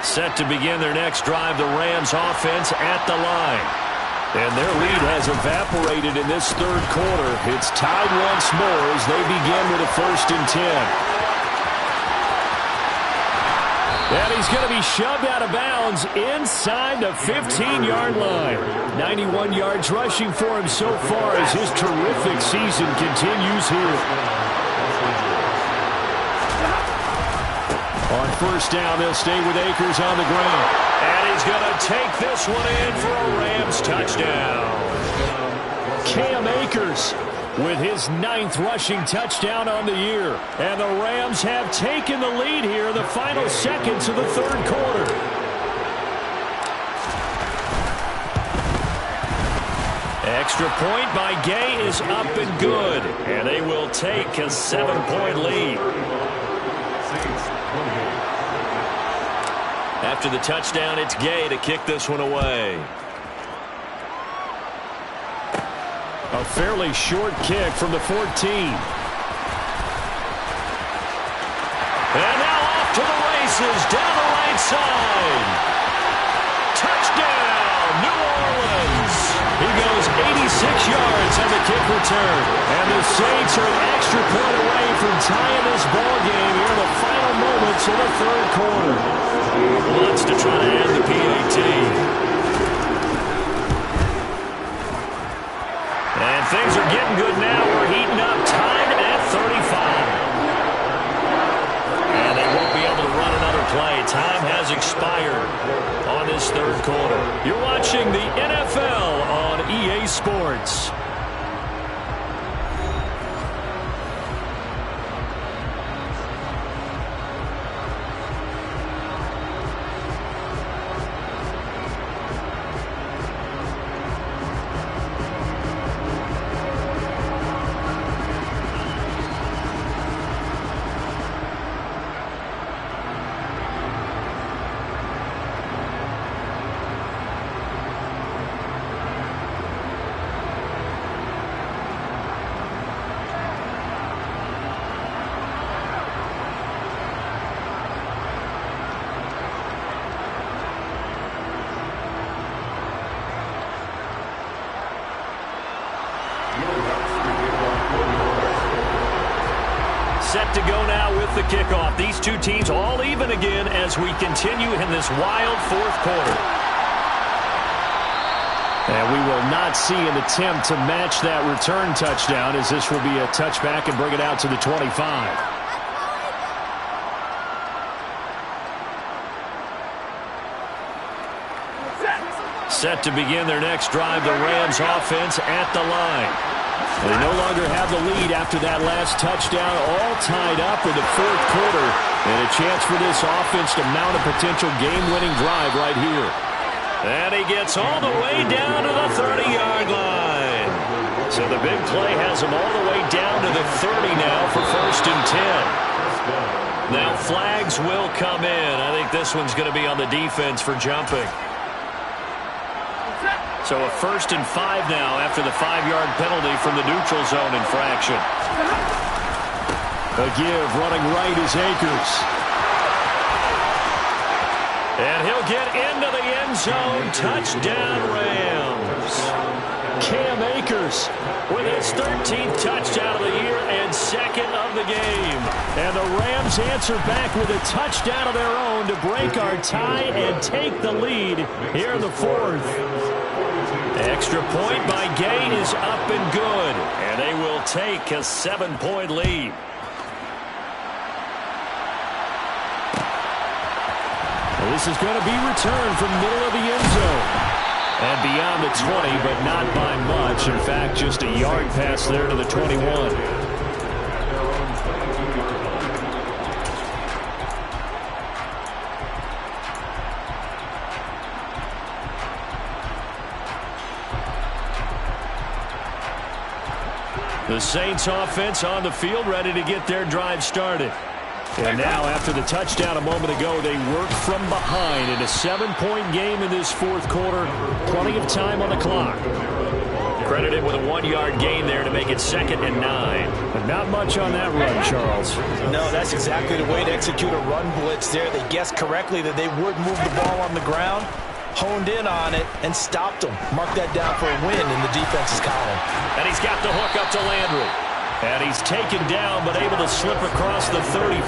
Set to begin their next drive, the Rams offense at the line. And their lead has evaporated in this third quarter. It's tied once more as they begin with a 1st and 10. And he's going to be shoved out of bounds inside the 15-yard line. 91 yards rushing for him so far as his terrific season continues here. On 1st down, they'll stay with Akers on the ground. And he's going to take this one in for a Rams touchdown. Cam Akers with his 9th rushing touchdown on the year. And the Rams have taken the lead here in the final seconds of the third quarter. Extra point by Gay is up and good. And they will take a 7-point lead. After the touchdown, it's Gay to kick this one away. A fairly short kick from the 14. And now off to the races, down the right side. Touchdown, New Orleans. He goes 86 yards on the kick return. And the Saints are an extra point away from tying this ball game here in the final moments of the third quarter. Wants to try to end the PAT. And things are getting good now. We're heating up, tied at 35. And they won't be able to run another play. Time has expired on this third quarter. You're watching the NFL on EA Sports. Set to go now with the kickoff. These two teams all even again as we continue in this wild fourth quarter. And we will not see an attempt to match that return touchdown, as this will be a touchback and bring it out to the 25. Set to begin their next drive, the Rams offense at the line. They no longer have the lead after that last touchdown, all tied up in the fourth quarter, and a chance for this offense to mount a potential game-winning drive right here. And he gets all the way down to the 30-yard line. So the big play has him all the way down to the 30 now for 1st and 10. Now flags will come in. I think this one's going to be on the defense for jumping. So a 1st and 5 now after the 5-yard penalty from the neutral zone infraction. A give running right is Akers. And he'll get into the end zone. Touchdown Rams. Cam Akers with his 13th touchdown of the year and 2nd of the game. And the Rams answer back with a touchdown of their own to break our tie and take the lead here in the fourth. Extra point by Gay is up and good, and they will take a 7-point lead. Well, this is going to be returned from middle of the end zone. And beyond the 20, but not by much. In fact, just a yard pass there to the 21. The Saints offense on the field, ready to get their drive started. And now, after the touchdown a moment ago, they work from behind in a 7-point game in this fourth quarter. Plenty of time on the clock. Credit him with a 1-yard gain there to make it 2nd and 9. But not much on that run, Charles. No, that's exactly the way to execute a run blitz there. They guessed correctly that they would move the ball on the ground, honed in on it, and stopped them. Mark that down for a win in the defense's column. And he's got the hook up to Landry. And he's taken down, but able to slip across the 35.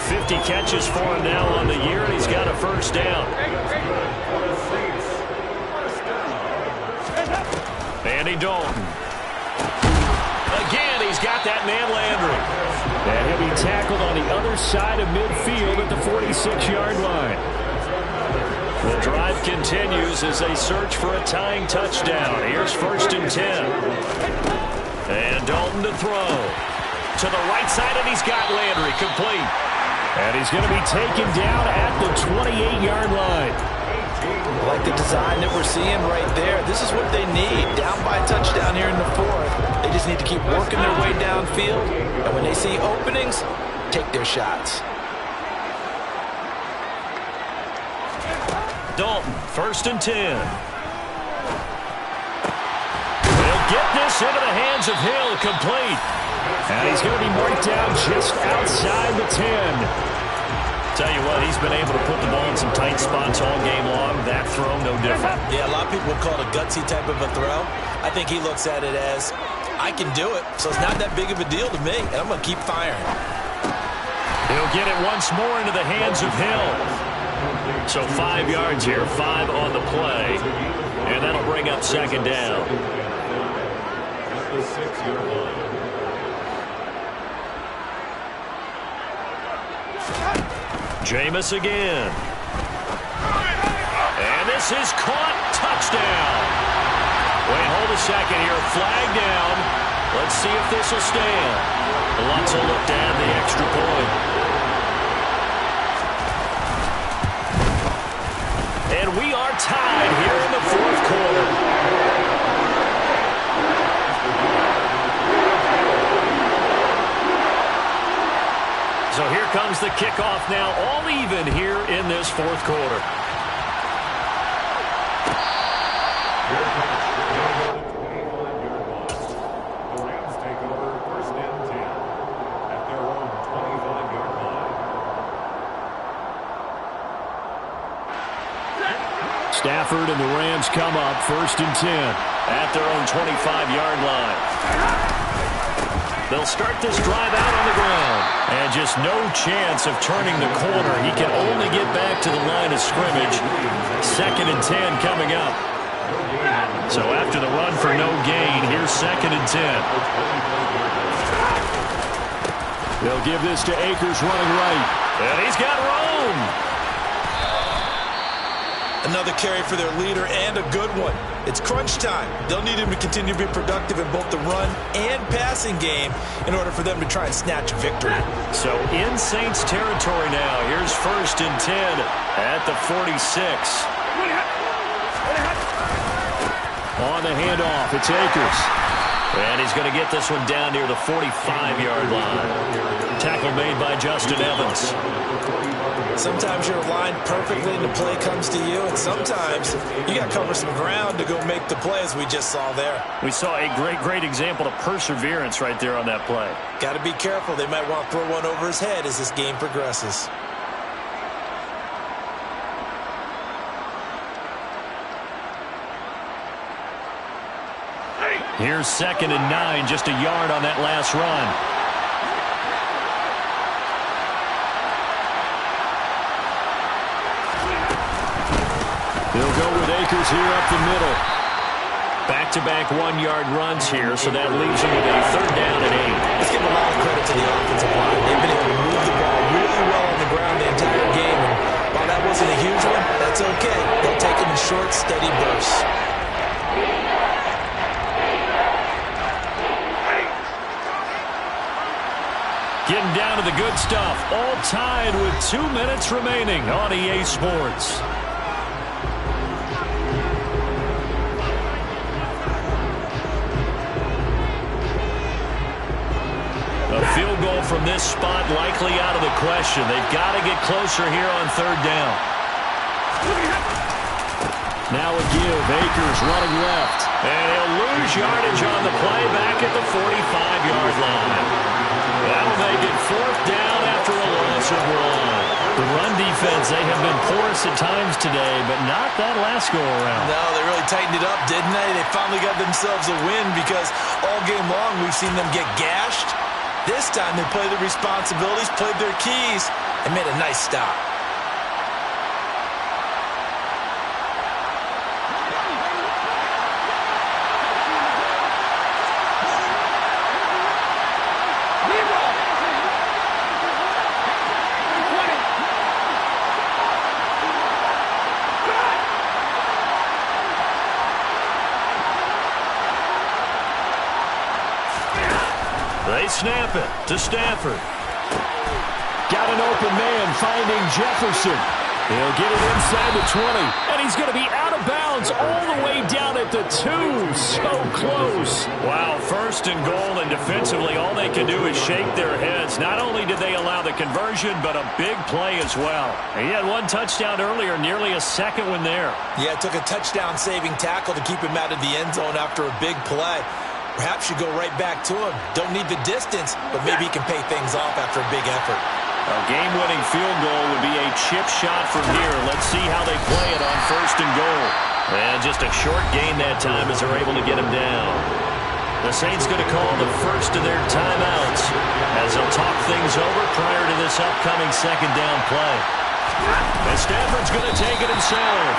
50 catches for him now on the year, and he's got a first down. Andy Dalton. Again, he's got that man Landry. And he'll be tackled on the other side of midfield at the 46-yard line. The drive continues as they search for a tying touchdown. Here's 1st and 10. And Dalton to throw. To the right side, and he's got Landry complete. And he's going to be taken down at the 28-yard line. I like the design that we're seeing right there. This is what they need. Down by a touchdown here in the 4th. They just need to keep working their way downfield. And when they see openings, take their shots. Dalton, 1st and 10. They'll get this into the hands of Hill, complete. And he's going to be marked down just outside the 10. Tell you what, he's been able to put the ball in some tight spots all game long. That throw, no different. Yeah, a lot of people call it a gutsy type of a throw. I think he looks at it as, I can do it, so it's not that big of a deal to me, and I'm going to keep firing. He'll get it once more into the hands of Hill. So 5 yards here, 5 on the play, and that'll bring up 2nd down. Jameis again. And this is caught. Touchdown. Wait, hold a second here. Flag down. Let's see if this will stand. Lots of look to add the extra point. And we are tied here in the 4th quarter. So here comes the kickoff now, all even here in this 4th quarter. The Rams take over 1st and 10 at their own 25-yard line. Stafford and the Rams come up 1st and 10 at their own 25-yard line. They'll start this drive out on the ground. And just no chance of turning the corner. He can only get back to the line of scrimmage. 2nd and 10 coming up. So after the run for no gain, here's 2nd and 10. They'll give this to Akers running right. And he's got room. Another carry for their leader and a good one. It's crunch time. They'll need him to continue to be productive in both the run and passing game in order for them to try and snatch a victory. So in Saints territory now. Here's 1st and 10 at the 46. On the handoff, it's Akers. And he's going to get this one down near the 45-yard line. Tackle made by Justin Evans. Sometimes you're aligned perfectly and the play comes to you, and sometimes you got to cover some ground to go make the play, as we just saw there. We saw a great example of perseverance right there on that play. Got to be careful. They might want to throw one over his head as this game progresses. Here's 2nd and 9, just a yard on that last run. They'll go with Akers here up the middle. Back-to-back 1-yard runs here, so that leaves him with a 3rd down and 8. Let's give a lot of credit to the offensive line. They've been able to move the ball really well on the ground the entire game, and while that wasn't a huge one, that's okay. They'll take it in short, steady bursts. Getting down to the good stuff. All tied with 2 minutes remaining on EA Sports. A field goal from this spot likely out of the question. They've got to get closer here on 3rd down. Now a give. Akers running left. And he'll lose yardage on the play back at the 45-yard line. That'll make it 4th down after a loss of 1. The run defense, they have been porous at times today, but not that last go-around. No, they really tightened it up, didn't they? They finally got themselves a win because all game long we've seen them get gashed. This time they played their responsibilities, played their keys, and made a nice stop. They snap it to Stafford. Got an open man finding Jefferson. He'll get it inside the 20, and he's going to be out of bounds all the way down at the 2. So close. Wow, 1st and goal, and defensively all they can do is shake their heads. Not only did they allow the conversion, but a big play as well. He had 1 touchdown earlier, nearly a second one there. Yeah, it took a touchdown-saving tackle to keep him out of the end zone after a big play. Perhaps you go right back to him. Don't need the distance, but maybe he can pay things off after a big effort. A game-winning field goal would be a chip shot from here. Let's see how they play it on 1st and goal. And just a short gain that time as they're able to get him down. The Saints going to call the first of their timeouts as they'll talk things over prior to this upcoming 2nd down play. And Stafford's going to take it himself.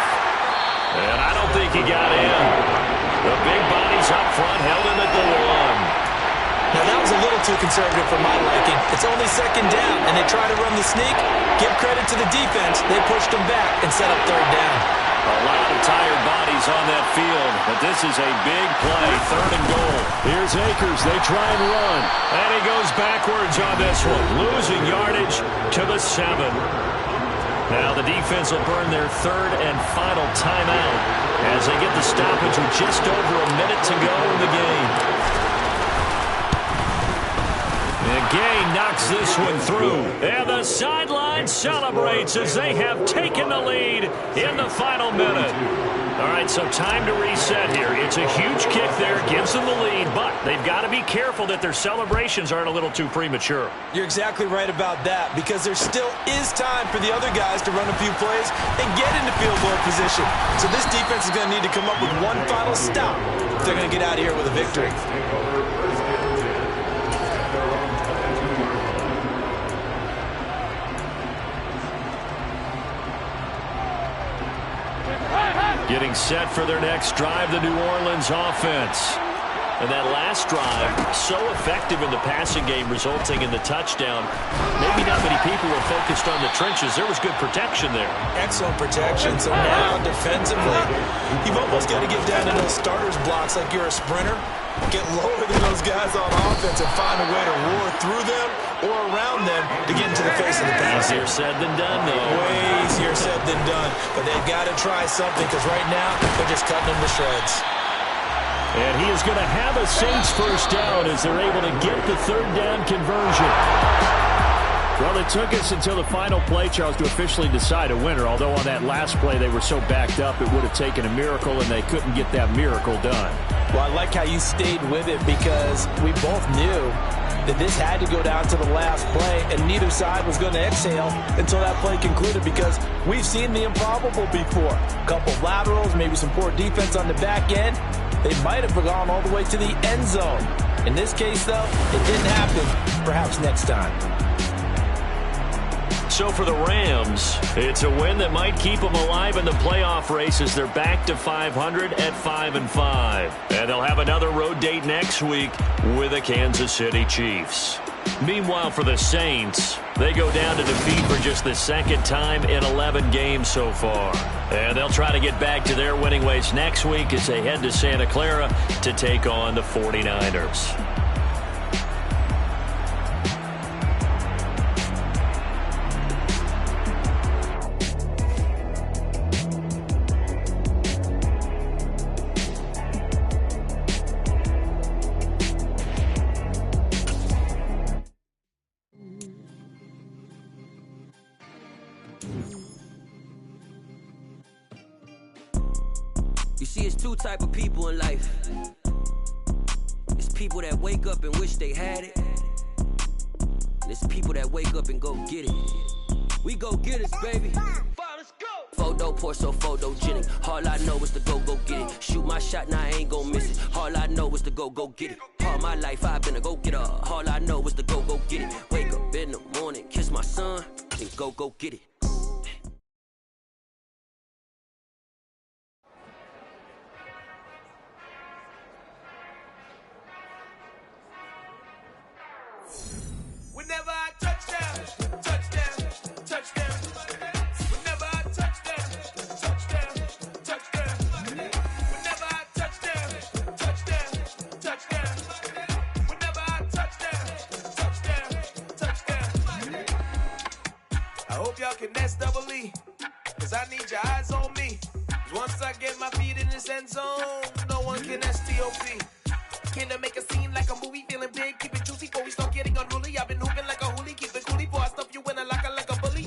And I don't think he got in. The big bodies up front held him at the 1. Now, that was a little too conservative for my liking. It's only 2nd down, and they try to run the sneak. Give credit to the defense. They pushed him back and set up 3rd down. A lot of tired bodies on that field, but this is a big play, 3rd and goal. Here's Akers. They try and run, and he goes backwards on this one, losing yardage to the 7. Now the defense will burn their 3rd and final timeout as they get the stoppage with just over a minute to go in the game. And Gay knocks this one through. And the sideline celebrates as they have taken the lead in the final minute. All right, so time to reset here. It's a huge kick there, gives them the lead, but they've got to be careful that their celebrations aren't a little too premature. You're exactly right about that, because there still is time for the other guys to run a few plays and get into field goal position. So this defense is going to need to come up with one final stop if they're going to get out of here with a victory. Getting set for their next drive, the New Orleans offense. And that last drive, so effective in the passing game, resulting in the touchdown. Maybe not many people were focused on the trenches. There was good protection there. Excellent protection. So now, defensively, you've almost got to get down to those starters blocks like you're a sprinter. Get lower than those guys on offense and find a way to roar through them or around them to get into the face of the pass. Easier said than done, though. Way easier said than done. But they've got to try something, because right now they're just cutting them to shreds. And he is going to have a Saints first down as they're able to get the 3rd down conversion. Well, it took us until the final play, Charles, to officially decide a winner. Although on that last play they were so backed up, it would have taken a miracle, and they couldn't get that miracle done. Well, I like how you stayed with it, because we both knew that this had to go down to the last play, and neither side was going to exhale until that play concluded, because we've seen the improbable before. A couple laterals, maybe some poor defense on the back end. They might have gone all the way to the end zone. In this case, though, it didn't happen. Perhaps next time. So for the Rams, it's a win that might keep them alive in the playoff race as they're back to 500 at 5-5. And they'll have another road date next week with the Kansas City Chiefs. Meanwhile, for the Saints, they go down to defeat for just the 2nd time in 11 games so far. And they'll try to get back to their winning ways next week as they head to Santa Clara to take on the 49ers. See, it's two type of people in life. It's people that wake up and wish they had it. And it's people that wake up and go get it. We go get it, baby. Let's go. Photo poor, so photogenic. All I know is to go get it. Shoot my shot, now I ain't gon' miss it. All I know is to go get it. All my life I've been a go-getter. All I know is to go get it. Wake up in the morning, kiss my son, and go get it. Whenever I touchdown, touchdown, touchdown. Whenever I touchdown, touchdown, touchdown. Whenever I touchdown, touchdown, touchdown. Whenever I touchdown, touchdown, touchdown. I hope y'all can nest double E, cause I need your eyes on me. Cause once I get my feet in this end zone, no one can STOP. Can I make a scene like a movie, feeling big, keep it juicy before we start getting unruly. I've been hooping like a hoolie, keep it coolie before I stuff you in a locker like a bully.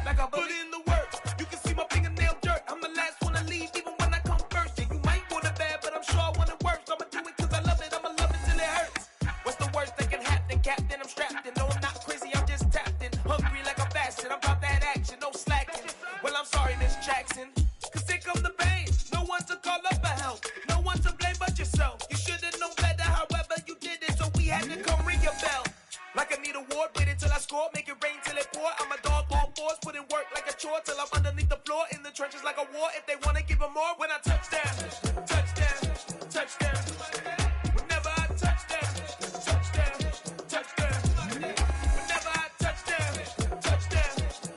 Like a bully. Put in the work, you can see my fingernail dirt. I'm the last one to leave, even when I come first. And you might want it bad, but I'm sure I want it worse. I'ma do it cause I love it, I'ma love it till it hurts. What's the worst that can happen, Captain? I'm strapped in, no I'm not crazy, I'm just tapped in. Hungry like I'm fasting, I'm about that action, no slacking. Well I'm sorry, Miss Jackson, cause here come the pain. No one to call up for help, no one to blame but yourself. You should've known better, however you did it, so we had to come ring your bell. Like I need a ward, wait until I score, make it rain till it pour. I'm a dog on force, put in work like a chore till I'm underneath the floor, in the trenches like a war. If they wanna give them more, when I touchdown, touchdown, touchdown. Whenever I touchdown, touchdown, touchdown. Whenever I touchdown, touchdown,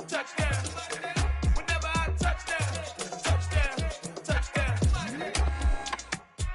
touchdown. Whenever I touchdown, touchdown, touchdown.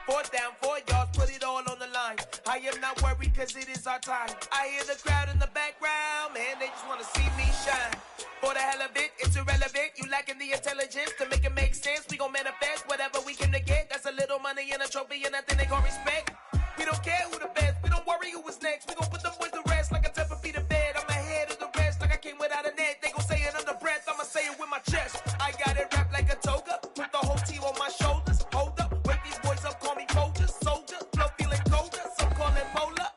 4th down, 4 yards, put it all on the line. I am not worried cause it is our time. I hear the crowd in the background, man, they just wanna see me shine. For the hell of it, it's irrelevant. You lacking the intelligence to make it make sense. We gon' manifest whatever we came to get. That's a little money and a trophy and nothing they gon' respect. We don't care who the best, we don't worry who was next. We gon' put them boys to rest like a 10 feet of bed. I'm ahead of the rest like I came without a net. They gon' say it under breath, I'ma say it with my chest. I got it wrapped like a toga, put the whole team on my shoulders. Hold up, wake these boys up, call me Folger, soldier. Flow feeling colder, some call it polar.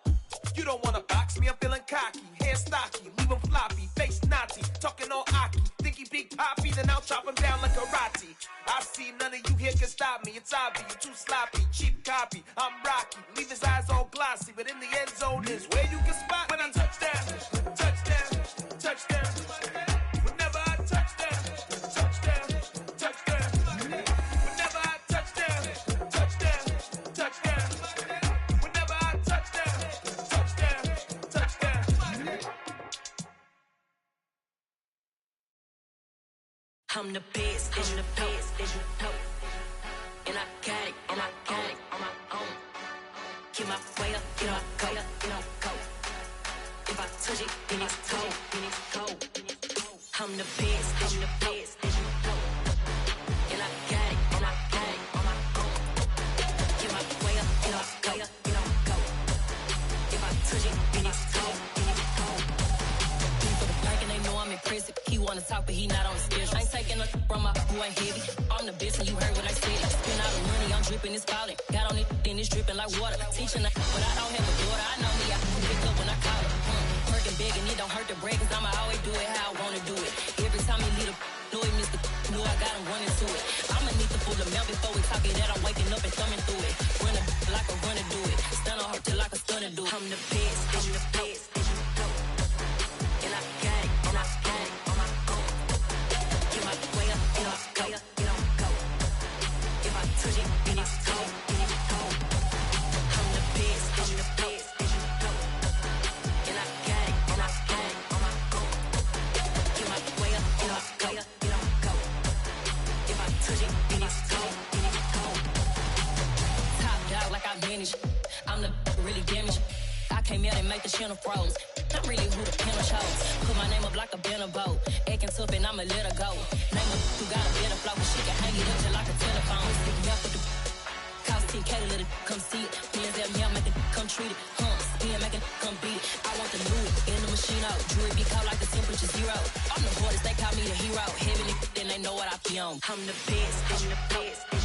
You don't wanna box me, I'm feeling cocky. Hair stocky, leave him floppy, face naughty. Talking all aki, think he big poppy, then I'll chop him down like karate. I see none of you here can stop me. It's obvious, you too sloppy, cheap copy. I'm Rocky, leave his eyes all glossy, but in the end zone is where you can spot when I touchdown, touchdown, touchdown. Whenever I touchdown, touchdown, touchdown. Whenever I touchdown, touchdown, touchdown. Whenever I touchdown, touchdown, touchdown. I'm the best, and the best, as you know. And I got it, on my own. Get my way up, get my go, go. If I touch it, then it's cold, I'm the best, as you know. And I got it, on my own. Get my way up, get my go. If I touch it, then it's cold. And they know I'm impressive. He wanna talk, but he not on the schedule. I ain't taking nothing from my boy heavy. I'm the best, and you heard what I said. Spend all the money, I'm dripping, it's falling. Got on it, then it's dripping like water. Teaching, but I don't have a daughter. I know me, I can pick up when I call her. Working big, and it don't hurt to break, cause I'ma always do it how I wanna do it. Every time he lead a know he missed the know I got him running to it. I'ma need to pull the milk before we talk it that I'm waking up and thumbing through it. Run a like a runner do it. Stun on her till like a stunner do it. I'm the best, and the best, as you know. And I got it, on my own. Get my way up, get my go. If I touch it, then it's cold, I'm the best, and the best, as you know. And I got it, on my own. Get my way up, get my go. If I touch it, then it's cold, Top dog like I manage. I'm the really damaged. I came out and make the channel froze. I'm really who the panel chose. Put my name up like a banner boat. Acting tough and I'ma let her go. Name her who got a better flow. She can hang it up just like a telephone. Stick me up with the cost 10K to let it come see it. Hands at me, I'm making come treat it. Spin making come beat it. I want the new in the machine out. Jewelry be cold like the temperature 0. I'm the hardest, they call me the hero. Heavy then they know what I be on. I'm the best, I'm the best.